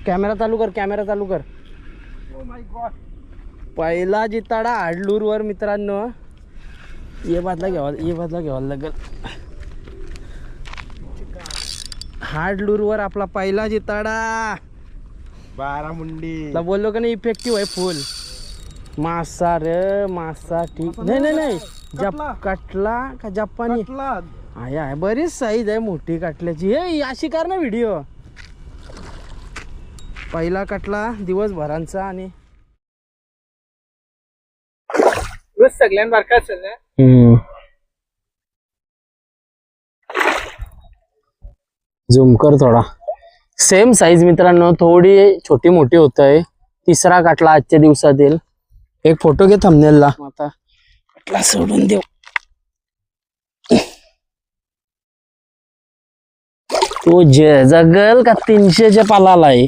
Camera चालू कर, camera चालू कर. पहिला जिताडा आडलूर वर मित्रांनो. ये बाजला घ्यावा लागेल. हाडलूर वर आपला पहिला जिताडा. बारामुंडी बोललो का नाही इफेक्टिव्ह आहे फुल. मासा रे मासा. ठीक नाही कटला का जपानी आहे. बरीच साईज आहे मोठी कटल्याची. हे अशी कर ना व्हिडिओ. पहिला कटला दिवसभरांचा आणि सगळ्यांबारखा असेल ना. झूम कर थोडा. सेम साईज मित्रांनो, थोडी छोटी मोठी होत आहे. तिसरा कटला आजच्या दिवसातील. एक फोटो घे थंबनेलला. आता कटला सोडून देऊ. तो जगल का 300च्या पालाला आहे.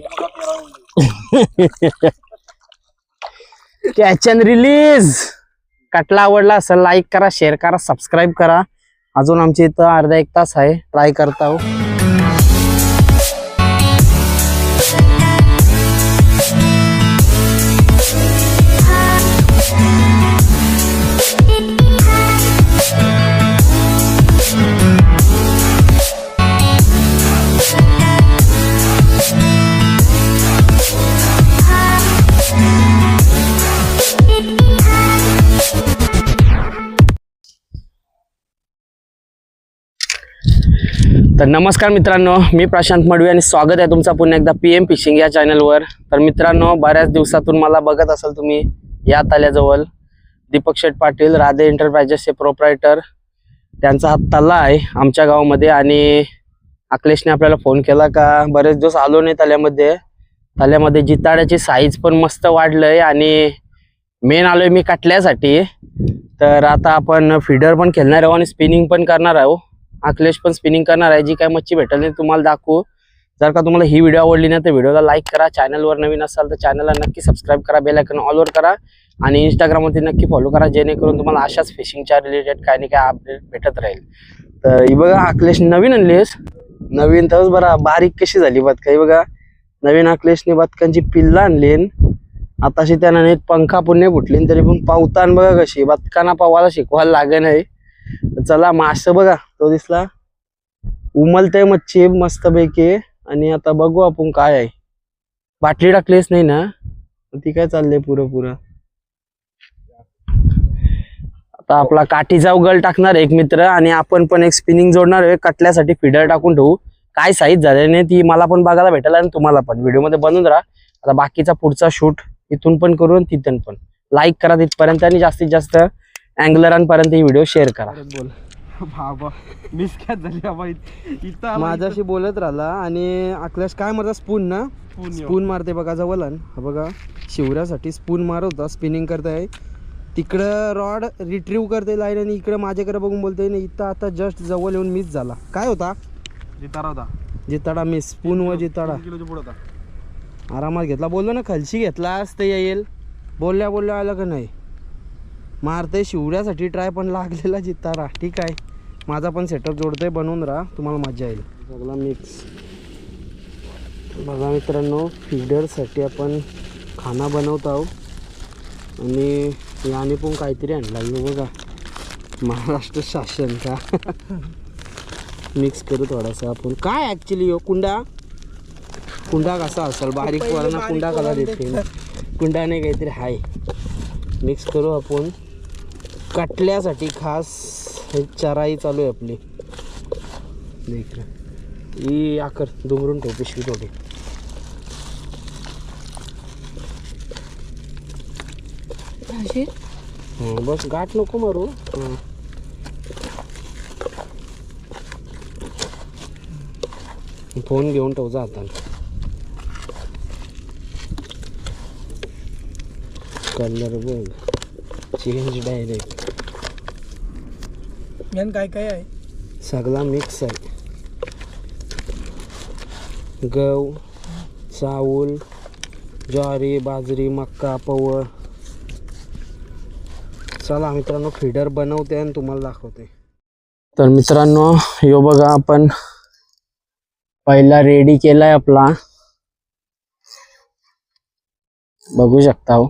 Catch and release. कटला आवडला असेल लाईक करा, शेअर करा, सबस्क्राईब करा. अजून आमच्या इथं अर्धा एक तास आहे, ट्राय करता हो. तर नमस्कार मित्रांनो, मी प्रशांत मडवी आणि स्वागत आहे तुमचा पुन्हा एकदा PM फिशिंग या चॅनलवर. तर मित्रांनो, बऱ्याच दिवसातून मला बघत असाल तुम्ही या तल्याजवळ. दीपक शेठ पाटील राधे एंटरप्राइजेसचे प्रोप्रायटर, त्यांचा हा तला आहे आमच्या गावामध्ये. आणि अखिलेशने आपल्याला फोन केला का बरेच दिवस आलो नाही तल्यामध्ये जिताड्याची साईज पण मस्त वाढलंय आणि मेन आलोय मी कटल्यासाठी. तर आता आपण फीडर पण खेळणार आहोत आणि स्पिनिंग पण करणार आहोत. अखिलेश पण स्पिनिंग करणार आहे. जी काय मच्छी भेटेल नाही तुम्हाला दाखवू. जर का तुम्हाला ही व्हिडिओ आवडली ना तर व्हिडिओला लाईक करा. चॅनलवर नवीन असाल तर चॅनलला नक्की सबस्क्राईब करा, बेल आयकॉन ऑलवर करा आणि इंस्टाग्रामवरती नक्की फॉलो करा, जेणेकरून तुम्हाला अशाच फिशिंगच्या रिलेटेड काही ना काय अपडेट भेटत राहील. तर ही बघा अखिलेश नवीन आणलीस. नवीन तर बरा बारीक कशी झाली बदका. ही बघा नवीन अखिलेशने बदकांची पिल्ला आणली. आताशी त्यानं एक पंखा पुण्य फुटली तरी पण पावतान बघा कशी. बदकांना पावायला शिकवायला लागे नाही. चला मास बघा तो दिसला. उमलते मच्छी मस्त पैकी. आणि आता बघू आपण काय आहे. बाटली टाकलीच नाही ना ती काय चाललंय पुरं. आता आपला काठीचा उगल टाकणार एक मित्र आणि आपण पण एक स्पिनिंग जोडणार आहे. कटल्यासाठी फीडर टाकून ठेवू. काय साईज झाली नाही ती मला पण बघायला भेटेल आणि तुम्हाला पण. व्हिडिओ मध्ये बनून राहा. आता बाकीचा पुढचा शूट इथून पण करू आणि तिथून पण. लाईक करा तिथपर्यंत आणि जास्तीत जास्त अँगलरांपर्यंत ही व्हिडिओ शेअर करा. बोल बाबा मिस कॅच झाली बाबा. इथं माझ्याशी बोलत राहिला आणि अखिलेश काय मारता स्पून ना. स्पून मारते बघा जवळ. हा बघा शिवऱ्यासाठी स्पून मारवता. स्पिनिंग करताय तिकडं रॉड रिट्रीव्ह करते लाईन आणि इकडं माझ्याकडे बघून बोलते ना. इथं आता जस्ट जवळ येऊन मिस झाला. काय होता जिताडा मिस. स्पून व जिताडा आरामात घेतला. बोललो ना खालशी घेतलास ते येईल. बोलल्या आलं का नाही. मारते शिवड्यासाठी ट्राय पण लागलेला जितारा. ठीक आहे माझा पण सेटअप जोडतोय. बनवून राहा तुम्हाला मजा येईल. सगळा मिक्स बघा मित्रांनो. फीडरसाठी आपण खाना बनवत आहोत आणि याने पण काहीतरी आणला बघा महाराष्ट्र शासनचा. मिक्स करू थोडासा आपण. काय ॲक्च्युली कुंडा कसा असेल बारीक वरना कुंडा कसा देते. कुंडाने काहीतरी हाय. मिक्स करू आपण. कटल्यासाठी खास हे चराई चालू आहे आपली. देख ही आकर दुमरून ठेव पिशवी थोडी. बस गाठ नको मारू. फोन घेऊन ठेव जा आता. कलर बघ चेंज डायरेक्ट. काय आहे सगळा मिक्स आहे. गहू चावल ज्वारी बाजरी मक्का पवळ. चला मित्रांनो फीडर बनवते आणि तुम्हाला दाखवते. तर मित्रांनो यो बघा आपण पहिला रेडी केलाय आपला. बघू शकता हो.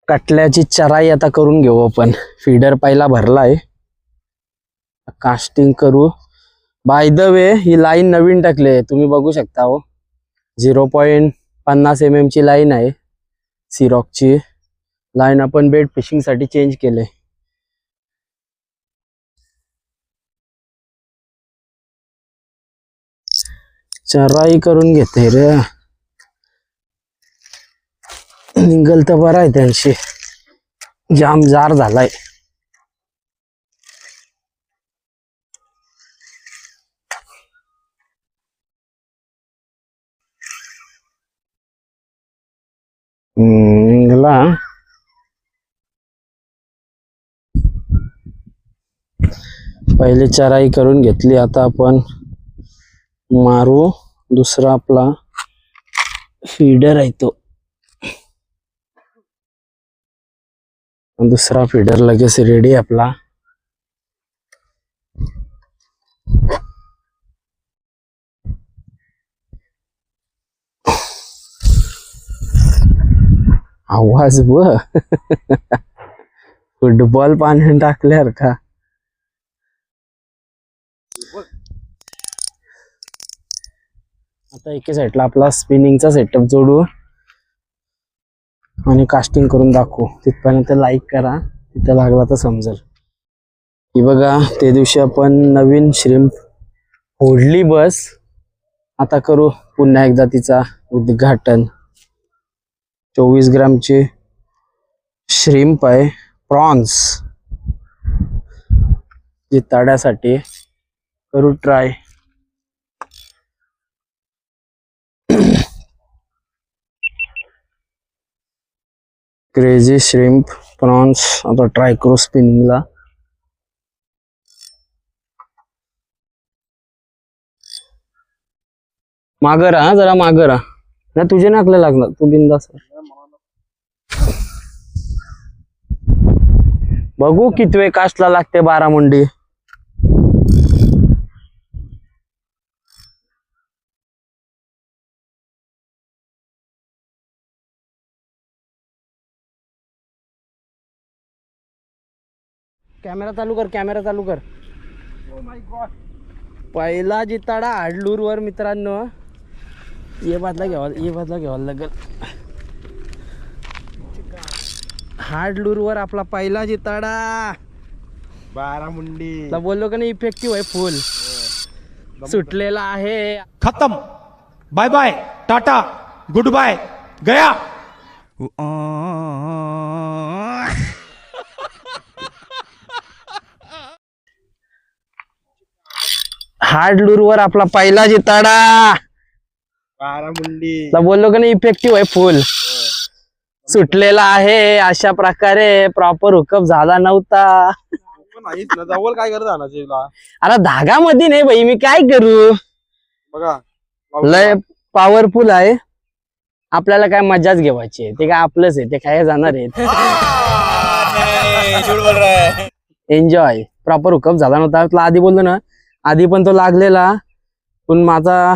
कटल्याची चराई आता करून घेऊ आपण. फीडर पहिला भरलाय, कास्टिंग करू. बाय द वे ही लाईन नवीन टाकली, तुम्ही बघू शकता हो. 0.50 mm ची लाईन आहे. सिरॉकची लाईन आपण बेट फिशिंग साठी चेंज केले. चराई करून घेते रे. निघल तर बरं आहे, त्यांशी जाम जार झालाय. निघला. पहिली चराई करून घेतली, आता आपण मारू. दुसरा आपला फीडर आहे तो. दुसरा फीडर लगेच रेडी आपला. आवाज ब फुटबॉल पाण्यात टाकल्यावर का. आता एके साईडला आपला स्पिनिंगचा सेटअप जोडू आणि कास्टिंग करून दाखवू. तिथपर्यंत लाईक करा, तिथं लागला तर समजेल. ही बघा, ते दिवशी आपण नवीन श्रिम्प फोडली बस. आता करू पुन्हा एकदा तिचा उद्घाटन. 24 ग्रामचे श्रिम्प आहे, प्रॉन्स. जी तळ्यासाठी करू ट्राय. क्रेझी श्रिम्प प्रॉन्स आता ट्राय करू स्पिनिंगला. मागं राहा, जरा मागं राहा. नाही तुझे नाकले लागणार, तू बिंदास. बघू किती वेळ कास्टला लागते. 12 मुंडी. कॅमेरा चालू कर, कॅमेरा चालू कर. Oh my God. पहिला जिताडा हाडलूर वर मित्रांनो. ये बाजला घ्यावा लागेल. हाडलूर वर आपला पहिला जिताडा. 12 मुंडी. बोललो का नाही, इफेक्टिव्ह आहे फुल. सुटलेला आहे. खत्म. Bye bye, tata, goodbye, गया. हाडलूर वर आपला पहिला जिताडा. 12 मुंडी. बोललो का नाही, इफेक्टिव्ह आहे फुल. सुटलेला आहे. अशा प्रकारे प्रॉपर हुकअप झाला नव्हता. नाहीच ना, जवळ काय करत ना जेवला. अरे धागा मध्ये नाही भाई, मी काय करू. बघा लय पॉवरफुल आहे. आपल्याला काय मजाच घेवायची आहे, ते काय आपलंच आहे, ते काय जाणार आहेत. एन्जॉय. प्रॉपर हुकअप झाला नव्हता. तुला आधी बोललो ना, आधी पण तो लागलेला, पण माझा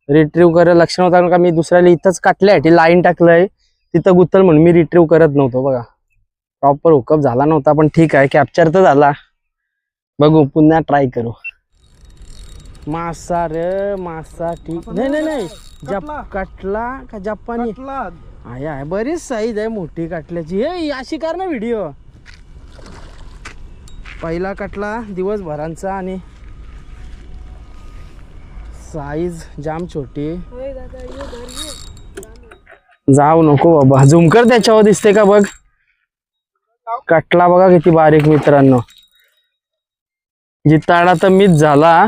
रिट्रीव्ह करायला लक्ष नव्हता. कारण का मी दुसऱ्याला इथंच काटल्यासाठी लाईन टाकलंय, तिथं गुत्तल म्हणून मी रिट्रीव्ह करत नव्हतो. बघा प्रॉपर हुकअप झाला नव्हता, पण ठीक आहे, कॅप्चर तर झाला. बघू पुन्हा ट्राय करू. मासा रे मासा. ठीक नाही नाही नाही, कटला का जपानी. आहे बरीच साईज आहे मोठी काटल्याची. हे अशी कर ना व्हिडिओ. पहिला कटला दिवसभरांचा आणि साईज जाम छोटी. जाऊ नको बाबा, झूम कर त्याच्यावर दिसते का बघ. कटला बघा किती बारीक मित्रांनो. जिताडा तर मीच झाला.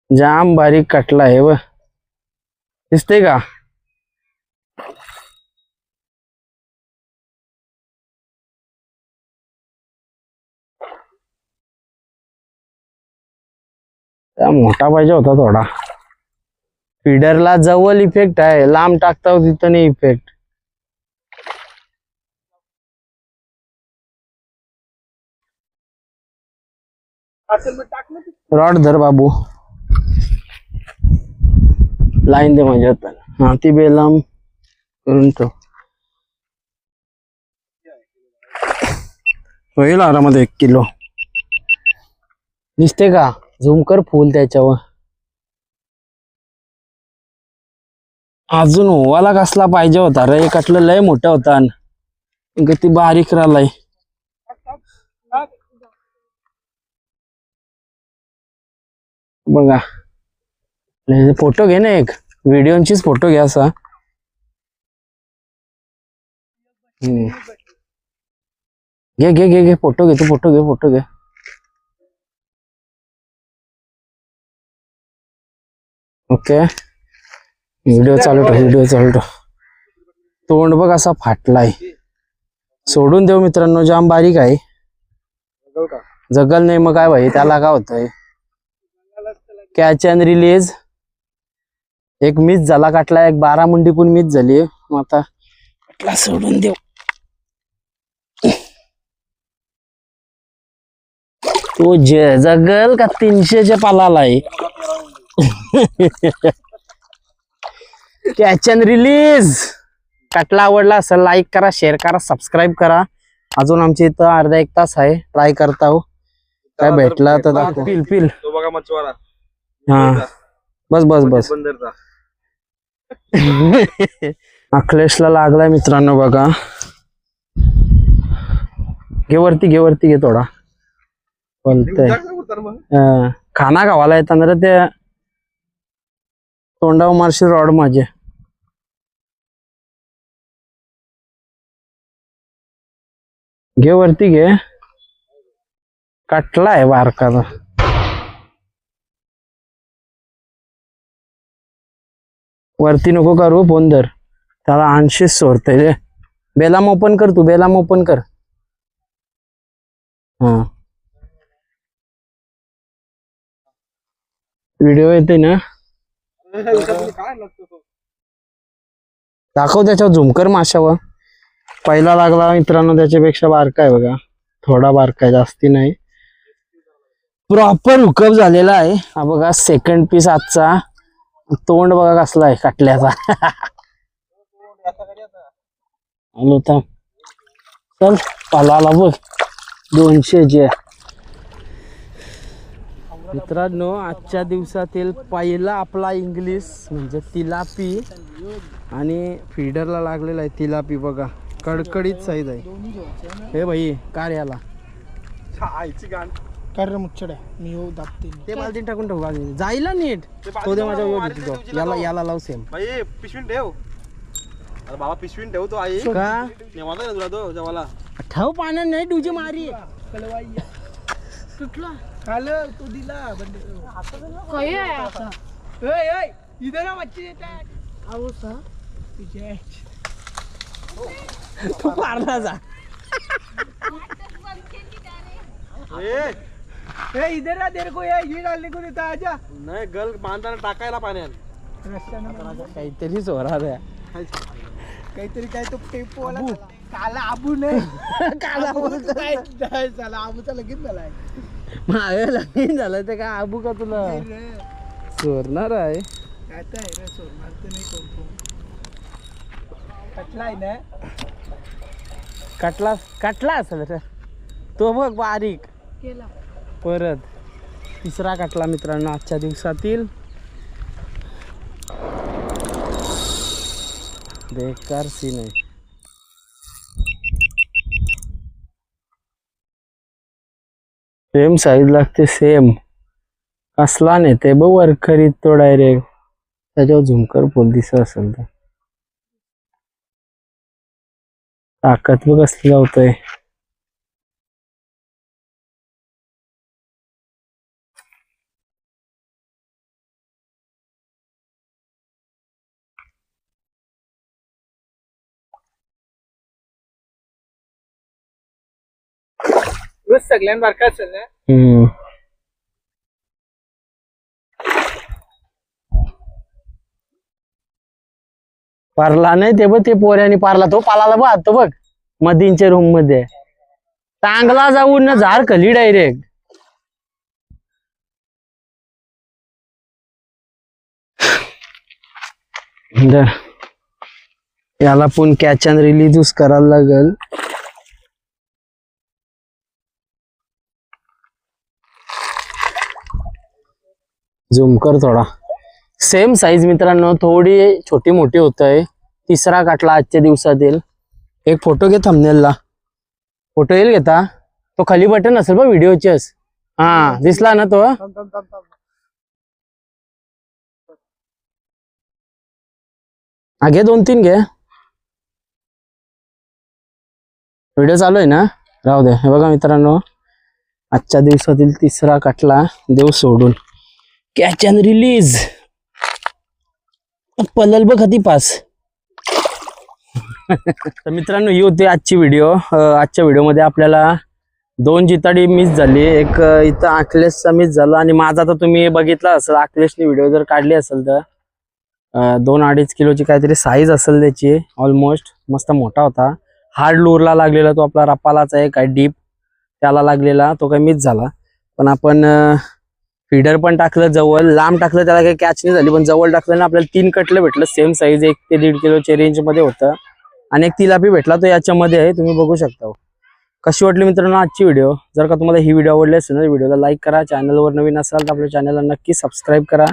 जाम बारीक कटला आहे व, दिसते का. मोठा पाहिजे होता थोडा. फीडरला जवळ इफेक्ट आहे, लांब टाकता तिथं नाही इफेक्ट. रॉड धर बाबू. लाईन दे माझ्या हाताला. हा ती बेलाम करून ठेव. होईल आरामात 1 किलो. दिसते का झूम कर फुल त्याच्यावर. अजून ओवाला कसला पाहिजे होता रे, कटलं लय मोठा होता किती बारीक राहिलाय. बघा फोटो घे ना, एक व्हिडिओचीच फोटो घ्या असा. घे घे घे घे फोटो घे, तू फोटो घे, फोटो घे. ओके व्हिडिओ चालू ठेव, व्हिडिओ चालू ठेव. तोंड बघ असा फाटलाय. सोडून देऊ मित्रांनो, जाम बारीक आहे. जगल नाही मग काय भाई, त्याला काय होतंय. Catch and release. एक मिस झाला काटला, एक 12 मुंडी पण मिस झाली. मग आता काटला सोडून देऊ. तो जगल का 300च्या पालाला आहे. Catch and release. काटला आवडला असेल लाईक करा, शेअर करा, सबस्क्राईब करा. अजून आमच्या इथं अर्धा 1 तास आहे, ट्राय करता हो. काय भेटला तर दाखव. पिल पिल तो बघा मच्छवारा. हा बस बस बस. बंदरचा. अखिलेशला लागलाय मित्रांनो बघा. घे वरती, घे वरती, घे थोडा बोलतय. खाना गावाला येताना रे ते तोंडावर मारशी रॉड माझे. घे वरती घे. काटलाय बारकाचा. वरती नको करू, फोन धर. त्याला 80 सोडतय रे. बेलाम ओपन कर तू, बेलाम ओपन कर. हा व्हिडिओ येते ना, दाखव त्याच्यावर झूम कर माशावर. पहिला लागला मित्रांनो, त्याच्यापेक्षा बारका आहे बघा, थोडा बारका आहे, जास्ती नाही. प्रॉपर हुकअप झालेला आहे हा बघा. सेकंड पीस आजचा. तोंड बघा कसला आहे काटल्याचा. आलो थांब. चल पालाला बघ 200चे. मित्रांनो आजच्या दिवसातील पहिला आपला इंग्लिश म्हणजे तिलापी, आणि फीडरला लागलेला आहे तिलापी बघा. कडकडीत साईज आहे. हे भाई कार्याला कर मुच्छड्या मी येऊ दाबते. ते बालदीन टाकून ठेवू बाजूला. जायला नीट. तो दे माझ्या याला याला लाव सेम. भाई पिशवीन ठेव. अरे बाबा पिशवीन ठेव तो आई. का नेवाला तुला तो जेवाला. ठेव पाण्यात नाही तुझी मारी. कलवाई तुटला काल तो दिला काय आहे आता? ए ए इधर आ मच्छी येतात. अहो सर तुझे तू पारला जा. ए इधर आ तेरे को ये डालने को देता आजा. नाही गल बांधायला टाकायला पाण्यात. काहीतरी चोरा द्या. काहीतरी काय तो टेप वाला काला आबू नाही. काला आबू काय झाला. आबूचा लगीन झालाय. माझ्या लगीन झालं ते काय आबू का तुला चोरणार आहे. काय तर आहे रे, सोडणार तर नाही कोण. कटला आहे ना. कटला कटला असेल रे तो बघ बारीक. केला परत तिसरा कटला मित्रांनो आजच्या दिवसातील. बेकार सीन आहे. सेम साईज लागते सेम. कसला नाही ते बघ वरखरीत तो डायरेक्ट. त्याच्यावर झुमकर पोल दिसत असेल तर ताकद बघ कसली लावतोय. सगळ्यांबारखा असेल ना. पारला नाही ते बघ, ते पोऱ्याने पारला. तो पालाला बघ तो बघ मधींच्या रूम मध्ये चांगला जाऊन ना झाड खली डायरेक्ट. तर याला पण कॅच अँड रिलीज करायला लागल. झूम कर थोडा. सेम साईज मित्रांनो, थोडी छोटी मोठी होत आहे. तिसरा काटला आजच्या दिवसातील. एक फोटो घे थंबनेलला. फोटो येईल घेता. तो खाली बटन असेल बघ व्हिडिओचेच. हा दिसला ना तो. घे 2-3 घे. व्हिडिओ चालू आहे ना, राहू दे. हे बघा मित्रांनो, आजच्या दिवसातील तिसरा काटला देव सोडून. Catch and release. पलल बघ हाती पास. तर मित्रांनो ही होती आजची व्हिडिओ. आजच्या व्हिडिओमध्ये आपल्याला 2 जिताडी मिस झाली. एक इथं अखिलेशचा मिस झाला आणि माझा तर तुम्ही बघितला असेल. अखिलेशने व्हिडिओ जर काढली असेल तर 2-2.5 किलोची काहीतरी साईज असेल त्याची. ऑलमोस्ट मस्त मोठा होता. हार्ड लूरला लागलेला तो आपला रपालाचा आहे काय डीप त्याला लागलेला. तो काही मिस झाला. पण आपण फीडर पण टाकलं जवळ. लांब टाकलं त्याला काही कॅच नाही झाली. पण जवळ टाकलं ना आपल्याला 3 कटलं भेटलं. सेम साईज 1 ते 1.5 किलोच्या रेंज मध्ये होतं. आणि एक तिलापी भेटला तो याच्यामध्ये आहे. तुम्ही बघू शकता. कशी वाटली मित्रांनो आजची व्हिडिओ. जर का तुम्हाला ही व्हिडिओ आवडली असेल तर व्हिडिओला लाईक करा. चॅनलवर नवीन असाल तर आपल्या चॅनलला नक्की सबस्क्राईब करा.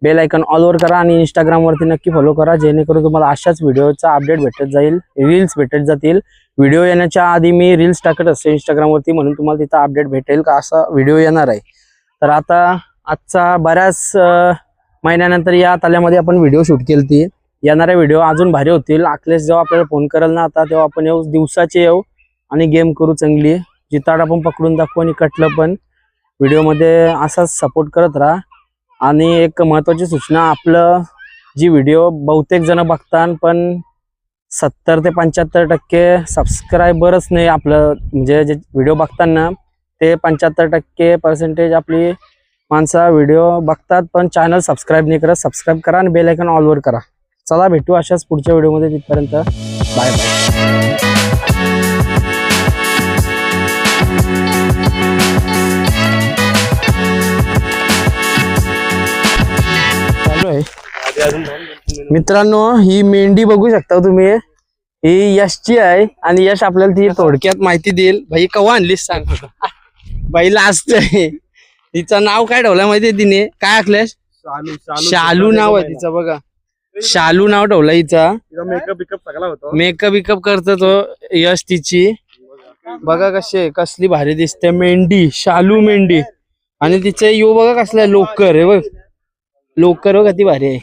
बेल आयकॉन ऑलवर करा आणि इंस्टाग्रामवरती नक्की फॉलो करा. जेणेकरून तुम्हाला अशाच व्हिडिओचा अपडेट भेटत जाईल. रील्स भेटत जातील. व्हिडिओ येण्याच्या आधी मी रील्स टाकत असते इंस्टाग्रामवरती, म्हणून तुम्हाला तिथं अपडेट भेटेल का असा व्हिडिओ येणार आहे. तर आता आजचा बऱ्याच महिन्यानंतर या ताल्यामध्ये आपण व्हिडिओ शूट केली ती. येणाऱ्या व्हिडिओ अजून भारी होतील. अखिलेश जेव्हा आपल्याला फोन करेल ना आता, तेव्हा आपण येऊ दिवसाचे येऊ आणि गेम करू चांगली. जिताडा पण पकडून दाखवू आणि कटलं पण. व्हिडिओमध्ये असाच सपोर्ट करत राहा. आणि एक महत्त्वाची सूचना, आपलं जी व्हिडिओ बहुतेक जण बघतात पण 70 ते 75% सबस्क्रायबरच नाही. आपलं म्हणजे जे व्हिडिओ बघताना ते 75% आपली माणसं व्हिडिओ बघतात पण चॅनल सबस्क्राईब नाही करत. सबस्क्राईब करा आणि बेल आयकॉन ऑलवर करा. चला भेटू अशाच पुढच्या व्हिडिओमध्ये. तिथपर्यंत बाय बाय. मित्रांनो ही मेंढी बघू शकता तुम्ही. ही यशची आहे आणि यश आपल्याला ती थोडक्यात माहिती देईल. भाई कवा आणलीस सांग. बाई लास्ट आहे. तिचं नाव काय ठेवलं माहितीये तिने? काय अखिलेश? शालू नाव आहे तिचं. बघा शालू नाव ठेवलं हिचा. मेकअप बिकअप सगळा होतो. मेकअप करतो तो यश तिची. बघा कशी कसली भारी दिसते मेंढी. शालू मेंढी. आणि तिचे यो बघा कसला लोकर आहे बघ. लोकर बघा ती भारी आहे.